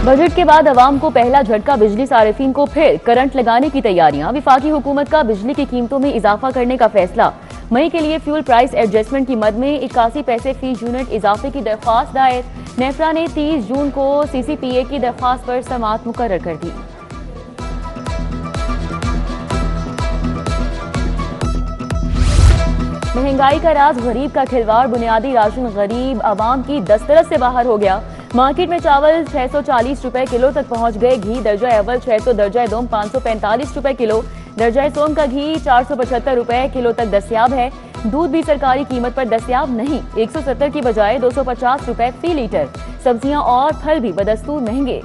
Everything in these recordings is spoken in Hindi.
बजट के बाद अवाम को पहला झटका, बिजली सारिफीन को फिर करंट लगाने की तैयारियां। विफाकी हुकूमत का बिजली की कीमतों में इजाफा करने का फैसला। मई के लिए फ्यूल प्राइस एडजस्टमेंट की मद में 81 पैसे फी यूनिट इजाफे की दरख्वास्त दायर। नेफ्रा ने 30 जून को CCPA की दरख्वास्त पर समाअत मुकर्रर कर दी। महंगाई का राज गरीब का खिलवाड़, बुनियादी राशन गरीब आवाम की दस्तरस से बाहर हो गया। मार्केट में चावल 640 रुपए किलो तक पहुंच गए। घी दर्जा अव्वल 600, दर्जा दोम 545 रुपए किलो, दर्जा सोम का घी 475 रुपए किलो तक दस्तयाब है। दूध भी सरकारी कीमत पर दस्तयाब नहीं, 170 की बजाय 250 रुपए फी लीटर। सब्जियां और फल भी बदस्तूर महंगे।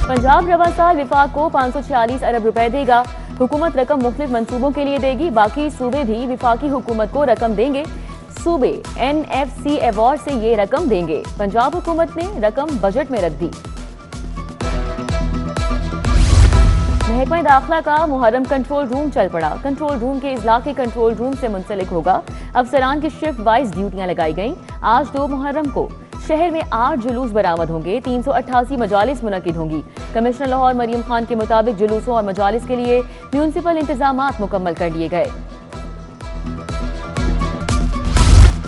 पंजाब रवा साल विफाक को 546 अरब रुपए देगा। हुकूमत रकम मुख्तलिफ मंसूबों के लिए देगी, बाकी सूबे भी विफाकी हुकूमत को रकम देंगे। सूबे NFC अवार्ड से ये रकम देंगे। पंजाब हुकूमत ने रकम बजट में रख दी। महकमा दाखिला का मुहर्रम कंट्रोल रूम चल पड़ा। कंट्रोल रूम के इजला के कंट्रोल रूम से मुंसलिक होगा। अफसरान की शिफ्ट वाइज ड्यूटियां लगाई गईं। आज 2 मुहर्रम को शहर में 8 जुलूस बरामद होंगे। 388 मजालिस मुनक्किद होंगी। कमिश्नर लाहौर मरियम खान के मुताबिक जुलूसों और मजालिस के लिए म्यूनिसिपल इंतजामात मुकम्मल कर लिए गए।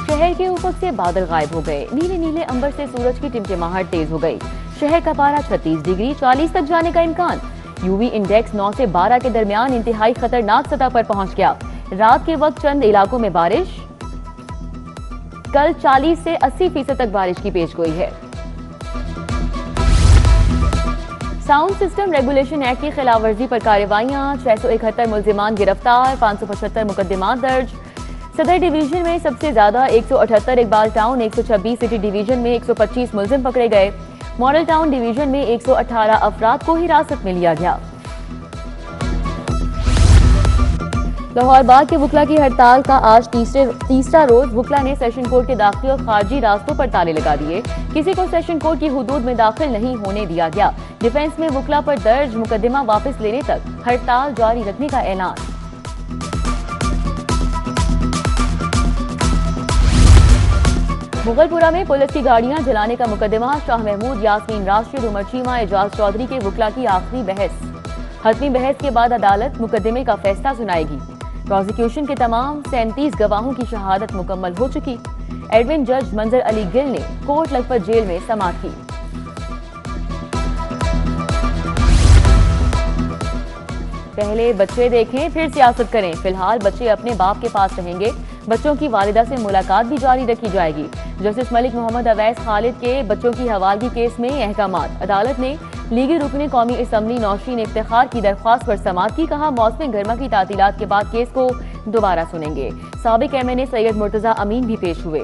शहर के ऊपर से बादल गायब हो गए। नीले नीले अंबर से सूरज की टिमटिमाहट तेज हो गई। शहर का पारा 36 डिग्री 40 तक जाने का इम्कान। UV इंडेक्स 9 से 12 के दरमियान इंतहाई खतरनाक सतह पर पहुंच गया। रात के वक्त चंद इलाकों में बारिश। कल 40 से 80% तक बारिश की पेशगोई है। साउंड सिस्टम रेगुलेशन एक्ट की खिलाफवर्जी पर कार्रवाइयां। 671 मुल्जिमान गिरफ्तार, 575 मुकदमात दर्ज। सदर डिवीजन में सबसे ज्यादा 178, इकबाल टाउन 126, सिटी डिवीजन में 125 मुल्जिम पकड़े गए। मॉडल टाउन डिवीजन में 118 अफराद को हिरासत में लिया गया। लाहौर बाग के वकला की हड़ताल का आज तीसरा रोज। वकला ने सेशन कोर्ट के दाखिली और खारजी रास्तों पर ताले लगा दिए। किसी को सेशन कोर्ट की हुदूद में दाखिल नहीं होने दिया गया। डिफेंस में वकला पर दर्ज मुकदमा वापस लेने तक हड़ताल जारी रखने का ऐलान। मुगलपुरा में पुलिस की गाड़ियां जलाने का मुकदमा। शाह महमूद, यास्मीन राशिद, उमर चीमा, एजाज चौधरी के वकला की आखिरी बहस। हतमी बहस के बाद अदालत मुकदमे का फैसला सुनाएगी। प्रोसिक्यूशन के तमाम 37 गवाहों की शहादत मुकम्मल हो चुकी। एडमिन जज मंजर अली गिल ने कोर्ट लखपत जेल में समाअत की। पहले बच्चे देखें फिर सियासत करें। फिलहाल बच्चे अपने बाप के पास रहेंगे। बच्चों की वालिदा से मुलाकात भी जारी रखी जाएगी। जस्टिस मलिक मोहम्मद अवैस खालिद के बच्चों की हवालगी केस में अहकामात। अदालत ने लीगी रुकने कौमी असम्बली नौशीन इफ्तिखार की दरख्वास्त पर समाअत की। कहा, मौसम गर्मा की तातीलात के बाद केस को दोबारा सुनेंगे। साबिक MNA सैयद मुर्तजा अमीन भी पेश हुए।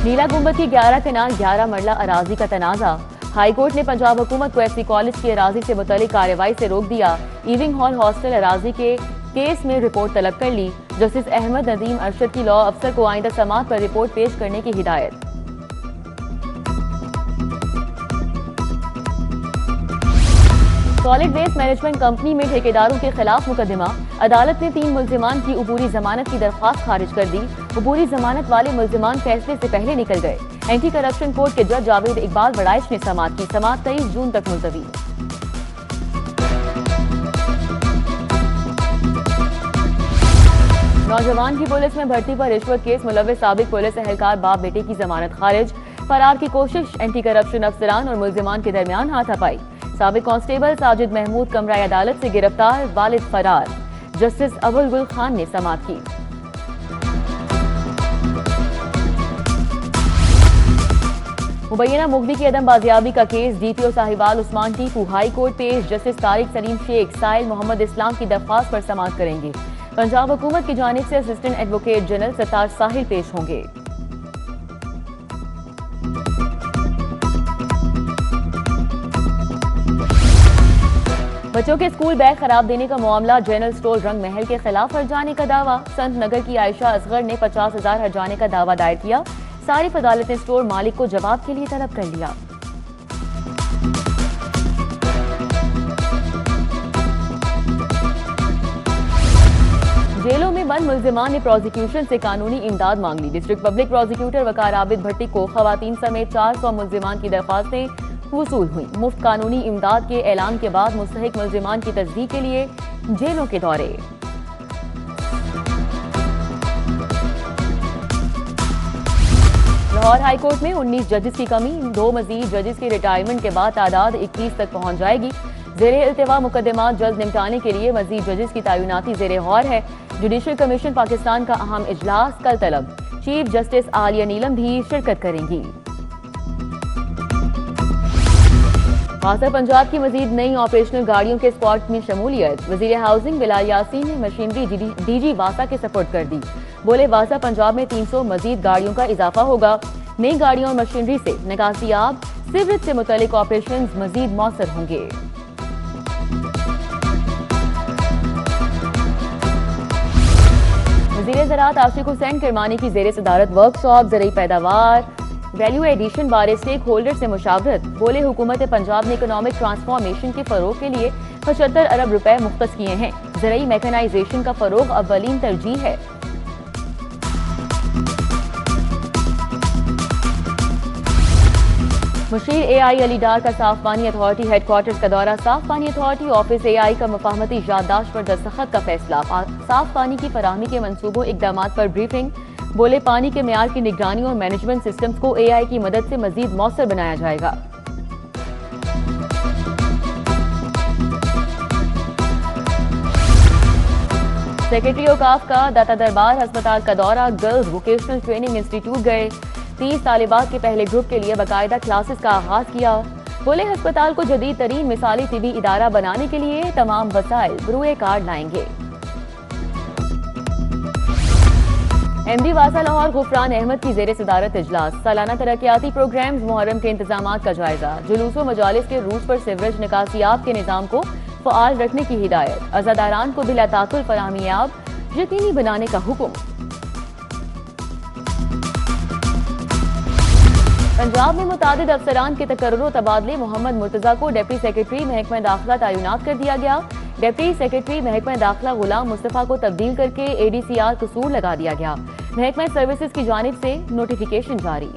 नीला गुंबद की 11 कनाल 11 मरला अराजी का तनाजा। हाई कोर्ट ने पंजाब हुकूमत को SC कॉलेज की अराजी से मुतल्लिक कार्रवाई से रोक दिया। इविंग हॉल हॉस्टल अराजी के केस में रिपोर्ट तलब कर ली। जस्टिस अहमद नदीम अरशद की लॉ अफसर को आइंदा समाअत पर रिपोर्ट पेश करने की हिदायत। सॉलिड वेस्ट मैनेजमेंट कंपनी में ठेकेदारों के खिलाफ मुकदमा। अदालत ने 3 मुल्जिमान की उबूरी जमानत की दरख्वास्त खारिज कर दी। उबूरी जमानत वाले मुल्जिमान फैसले से पहले निकल गए। एंटी करप्शन कोर्ट के जज जावेद इकबाल बड़ाइश ने समाअत की। समाअत 23 जून तक मुलतवी। नौजवान की पुलिस में भर्ती पर रिश्वत केस मुलव्विस साबिक पुलिस एहलकार बाप बेटे की जमानत खारिज। फरार की कोशिश। एंटी करप्शन अफसरान और मुल्जिमान के दरमियान हाथापाई। साबिक कांस्टेबल साजिद महमूद कमराए अदालत से गिरफ्तार, वालिद फरार। जस्टिस अबुल गुल खान ने समाअत की। मुबैना मुगदी की अदम बाजियाबी का case. DPO Sahiwal Usman Tipu high court पेश। जस्टिस तारिक सलीम शेख साहिल मोहम्मद इस्लाम की दरख्वास्त पर समाअत करेंगे। पंजाब हुकूमत की जानिब से असिस्टेंट एडवोकेट जनरल सत्तार साहिल पेश होंगे। बच्चों के स्कूल बैग खराब देने का मामला। जनरल स्टोर रंग महल के खिलाफ हर्जाने का दावा। संत नगर की आयशा असगर ने 50,000 हर्जाने का दावा दायर किया। सारिफ अदालत ने स्टोर मालिक को जवाब के लिए तलब कर लिया। बंद मुल्जिमान ने प्रोसिक्यूशन से कानूनी इमदाद मांग ली। डिस्ट्रिक्ट पब्लिक प्रोसिक्यूटर वकार आबिद भट्टी को खवातीन समेत 400 मुल्जिमान की दरख्वास्तें वसूल हुई। मुफ्त कानूनी इमदाद के ऐलान के बाद मुस्तहिक मुल्जिमान की तस्दीक के लिए जेलों के दौरे। लाहौर हाईकोर्ट में 19 जजेस की कमी, 2 मजीद जजेस के रिटायरमेंट के बाद तादाद 21 तक पहुंच जाएगी। ज़ेरे इल्तिवा मुकदमात जल्द निपटाने के लिए मजीद जजेस की तैनाती ज़ेरे गौर है। जुडिशल कमीशन पाकिस्तान का अहम इजलास कल तलब, चीफ जस्टिस आलिया नीलम भी शिरकत करेंगी। खासा पंजाब की मजीद नई ऑपरेशनल गाड़ियों के स्क्वाड में शमूलियत। वजीर हाउसिंग बिलाल यासीन ने मशीनरी डीजी वासा के सपोर्ट कर दी। बोले वासा पंजाब में 300 मजीद गाड़ियों का इजाफा होगा। नई गाड़ियों और मशीनरी से निकासियाब सीवरेज से मुतल्लिक ऑपरेशन मजीद मौसर होंगे। वज़ीर ज़राअत आशिक हुसैन किरमानी की ज़ेरे सदारत वर्कशॉप ज़रई पैदावार वैल्यू एडिशन बारे स्टेक होल्डर से मुशावरत। बोले हुकूमत पंजाब ने इकोनॉमिक ट्रांसफॉर्मेशन के फरोग के लिए 75 अरब रुपए मुख्तस किए हैं। ज़रई मैकेनाइजेशन का फरोग अव्वलीन तरजीह है। मुशीर एआई अली डार का साफ पानी अथॉरिटी हेडक्वार्टर्स का दौरा। साफ पानी अथॉरिटी ऑफिस एआई का मुफाहमती याददाश्त पर दस्तखत का फैसला। साफ पानी की फराहमी के मंसूबों इकदाम पर ब्रीफिंग। बोले पानी के मेयार की निगरानी और मैनेजमेंट सिस्टम्स को एआई की मदद से मजीद मौसर बनाया जाएगा। सेक्रेटरी औकाफ का दाता दरबार अस्पताल का दौरा। गर्ल्स वोकेशनल ट्रेनिंग इंस्टीट्यूट गए। 30 तालिबात के पहले ग्रुप के लिए बाकायदा क्लासेस का आगाज किया। बोले अस्पताल को जदीद तरीन मिसाली तिबी इदारा बनाने के लिए तमाम वसाइल ब्रुए कार्ड लाएंगे। एमडी वासा लाहौर गुफरान अहमद की जेर सदारत इजलास। सालाना तरक्याती प्रोग्राम्स मुहर्रम के इंतजाम का जायजा। जुलूस व मजालिस के रूट पर सीवरेज निकासियाब के निज़ाम को फ़आल रखने की हिदायत। अज़ादारान को बिला ताकुल फराहमियाब यकीनी बनाने का हुक्म। पंजाब में मुतादिद अफसरान के तकर्रुर व तबादले। मोहम्मद मुर्तजा को डिप्टी सेक्रेटरी महकमा दाखिला तैनात कर दिया गया। डिप्टी सेक्रेटरी महकमा दाखिला गुलाम मुस्तफा को तब्दील करके एडीसीआर कसूर लगा दिया गया। महकमा सर्विसेज की जानिब से नोटिफिकेशन जारी।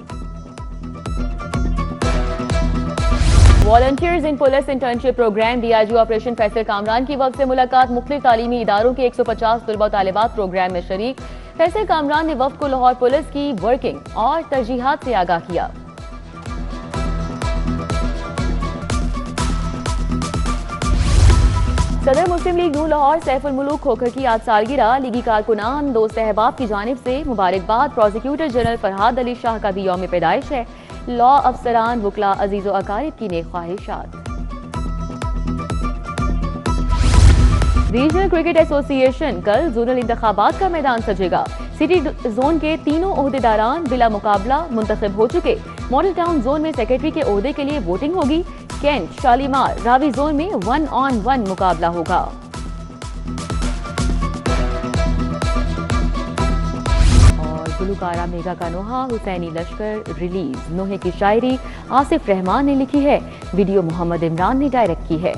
Volunteers in police internship program. DIG operation Faisal Kamran की वफ्द से मुलाकात। मुख्तलिफ तालीमी इदारों के 150 तलबा तालिबात प्रोग्राम में शरीक। फैसल कामरान ने वफ्द को लाहौर पुलिस की वर्किंग और तरजीहात से आगाह किया। सदर मुस्लिम लीग नून लाहौर सैफुल मुलूक खोखर की आज सालगिरह। लीगी कारकुनान दोस्त अहबाब की जानिब से मुबारकबाद। प्रोसिक्यूटर जनरल फरहाद अली शाह का भी यौम पैदाइश है। लॉ अफसरान वकला अजीज़ व अकारिब की नेक ख्वाहिशात। रीजनल क्रिकेट एसोसिएशन कल जोनल इंतखाबात का मैदान सजेगा। सिटी जोन के तीनों ओहदेदारान बिला मुकाबला मुंतखब हो चुके। मॉडल टाउन जोन में सेक्रेटरी के ओहदे के लिए वोटिंग होगी। कैंट, शालीमार, रावी जोन में 1-on-1 मुकाबला होगा। और गुलकारा मेघा का नोहा हुसैनी लश्कर रिलीज। नोहे की शायरी आसिफ रहमान ने लिखी है। वीडियो मोहम्मद इमरान ने डायरेक्ट की है।